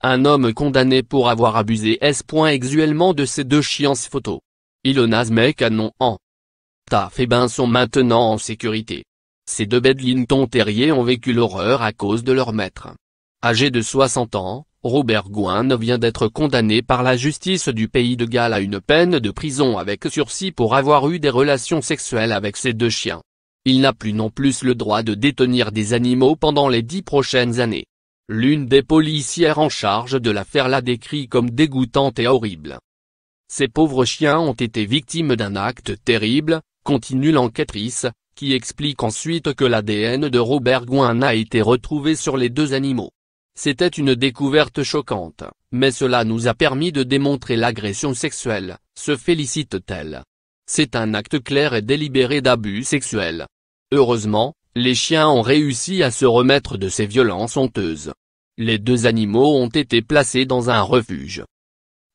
Un homme condamné pour avoir abusé sexuellement de ses 2 chiens photo. Ilona Zmek Canon en Taf et Ben sont maintenant en sécurité. Ces 2 Bedlington terriers ont vécu l'horreur à cause de leur maître. Âgé de 60 ans, Robert Gouin vient d'être condamné par la justice du pays de Galles à une peine de prison avec sursis pour avoir eu des relations sexuelles avec ses 2 chiens. Il n'a plus non plus le droit de détenir des animaux pendant les 10 prochaines années. L'une des policières en charge de l'affaire l'a décrit comme dégoûtante et horrible. Ces pauvres chiens ont été victimes d'un acte terrible, continue l'enquêtrice, qui explique ensuite que l'ADN de Robert Gouin a été retrouvé sur les 2 animaux. C'était une découverte choquante, mais cela nous a permis de démontrer l'agression sexuelle, se félicite-t-elle. C'est un acte clair et délibéré d'abus sexuel. Heureusement, les chiens ont réussi à se remettre de ces violences honteuses. Les 2 animaux ont été placés dans un refuge.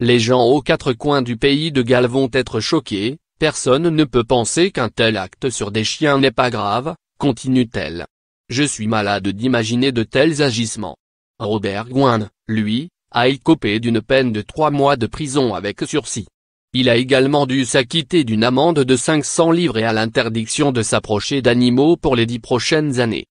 Les gens aux 4 coins du pays de Galles vont être choqués, personne ne peut penser qu'un tel acte sur des chiens n'est pas grave, continue-t-elle. Je suis malade d'imaginer de tels agissements. Robert Gouin, lui, a écopé d'une peine de 3 mois de prison avec sursis. Il a également dû s'acquitter d'une amende de 500 livres et à l'interdiction de s'approcher d'animaux pour les 10 prochaines années.